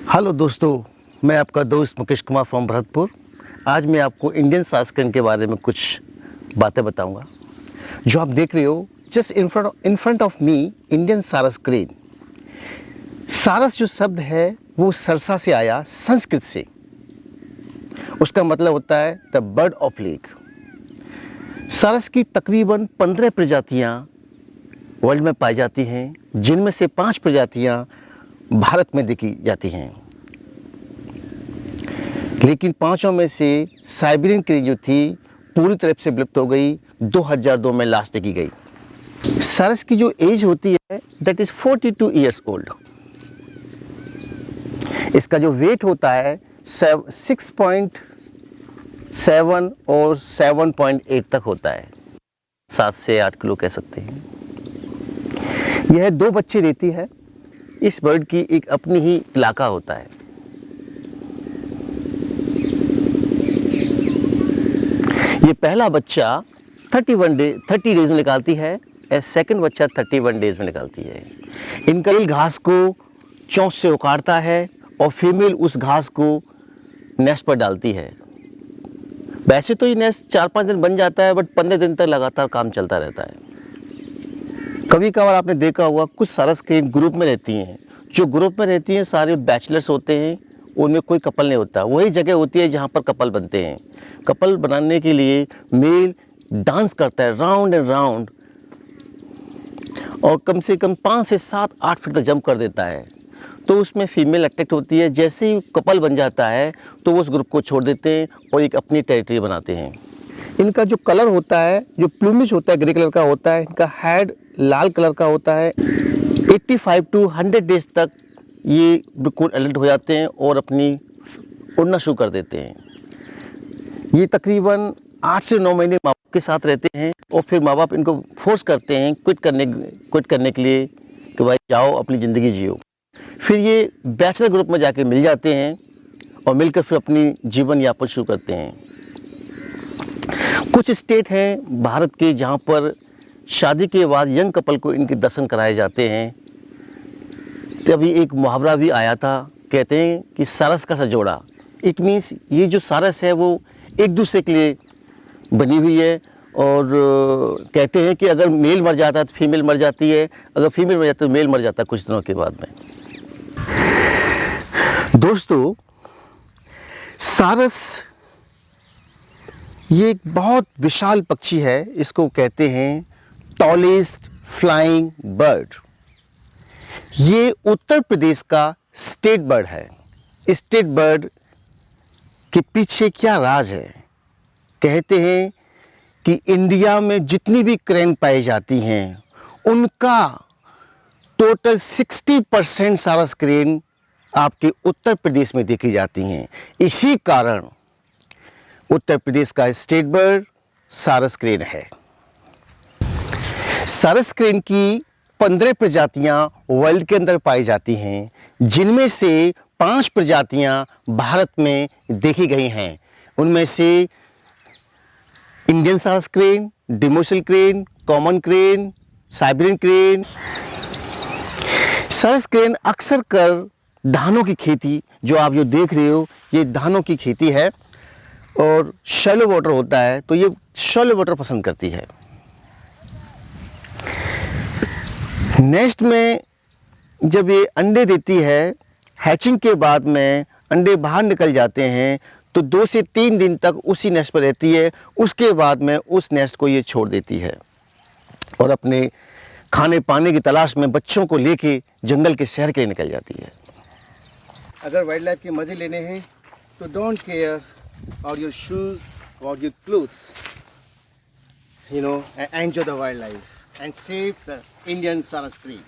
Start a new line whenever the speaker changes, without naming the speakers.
Hello दोस्तों, मैं आपका दोस्त मुकेश कुमार फ्रॉम भरतपुर। आज मैं आपको इंडियन सारस क्रेन के बारे में कुछ बातें बताऊंगा। जो आप देख रहे हो just in front of me, Indian sarus crane. सारस जो शब्द है वो सरसा से आया, संस्कृत से। उसका मतलब होता है द बर्ड ऑफ लेक। सारस की तकरीबन 15 प्रजातियां वर्ल्ड में पाई जाती हैं, जिनमें से 5 प्रजातियां भारत में देखी जाती हैं। लेकिन 5 में से साइबेरियन क्रेन जो थी पूरी तरह से विलुप्त हो गई, 2002 में लास्ट देखी गई। सारस की जो एज होती है दैट इज 42 ईयर्स ओल्ड। इसका जो वेट होता है 6.7 और 7.8 तक होता है, 7 से 8 किलो कह सकते हैं। यह 2 बच्चे देती है। इस बर्ड की एक अपनी ही इलाका होता है। ये पहला बच्चा 30 डेज में निकालती है और सेकंड बच्चा 31 डेज में निकालती है। इनका मेल घास को चोंच से उखाड़ता है और फीमेल उस घास को नेस्ट पर डालती है। वैसे तो ये नेस्ट 4-5 दिन बन जाता है, बट 15 दिन तक लगातार काम चलता रहता है। कभी कभार आपने देखा होगा कुछ सारस क्रेन ग्रुप में रहती हैं। जो ग्रुप में रहती हैं सारे बैचलर्स होते हैं, उनमें कोई कपल नहीं होता। वही जगह होती है जहाँ पर कपल बनते हैं। कपल बनाने के लिए मेल डांस करता है राउंड एंड राउंड, और कम से कम 5 से 7-8 फीट तक जंप कर देता है। तो उसमें फीमेल अट्रैक्ट होती है। जैसे ही कपल बन जाता है तो वो उस ग्रुप को छोड़ देते हैं और एक अपनी टेरिटरी बनाते हैं। इनका जो कलर होता है, जो प्लूमिश होता है, ग्रे कलर का होता है। इनका हेड लाल कलर का होता है। 85 to 100 डेज तक ये बिल्कुल अलर्ट हो जाते हैं और अपनी उड़ना शुरू कर देते हैं। ये तकरीबन 8 से 9 महीने माँ बाप के साथ रहते हैं और फिर माँ बाप इनको फोर्स करते हैं क्विट करने के लिए कि भाई जाओ अपनी ज़िंदगी जियो। फिर ये बैचलर ग्रुप में जाके मिल जाते हैं और मिलकर फिर अपनी जीवन यापन शुरू करते हैं। कुछ स्टेट हैं भारत के जहाँ पर शादी के बाद यंग कपल को इनके दर्शन कराए जाते हैं। तभी एक मुहावरा भी आया था, कहते हैं कि सारस का सा जोड़ा। इट मीन्स ये जो सारस है वो एक दूसरे के लिए बनी हुई है। और कहते हैं कि अगर मेल मर जाता है तो फीमेल मर जाती है, अगर फीमेल मर जाती है तो मेल मर जाता है कुछ दिनों के बाद में। दोस्तों, सारस ये एक बहुत विशाल पक्षी है। इसको कहते हैं टॉलेस्ट फ्लाइंग बर्ड। ये उत्तर प्रदेश का स्टेट बर्ड है। स्टेट बर्ड के पीछे क्या राज है? कहते हैं कि इंडिया में जितनी भी क्रेन पाई जाती हैं उनका टोटल 60% सारस क्रेन आपके उत्तर प्रदेश में देखी जाती हैं। इसी कारण उत्तर प्रदेश का स्टेट बर्ड सारस क्रेन है। सारस क्रेन की 15 प्रजातियां वर्ल्ड के अंदर पाई जाती हैं, जिनमें से 5 प्रजातियां भारत में देखी गई हैं। उनमें से Indian sarus crane, demoiselle crane, common crane, Siberian crane. Sarus crane अक्सर कर धानों की खेती, जो आप देख रहे हो, ये धानों की खेती है और शैलो वाटर होता है, तो ये शैलो वाटर पसंद करती है। नेक्स्ट में जब ये अंडे देती है, हैचिंग के बाद में अंडे बाहर निकल जाते हैं, तो 2 से 3 दिन तक उसी नेस्ट पर रहती है। उसके बाद में उस नेस्ट को ये छोड़ देती है और अपने खाने पाने की तलाश में बच्चों को लेके जंगल के शहर के लिए निकल जाती है। अगर वाइल्ड लाइफ के मज़े लेने हैं तो don't care about your shoes, about your clothes, enjoy the wild life and save the Indian Saras Creek.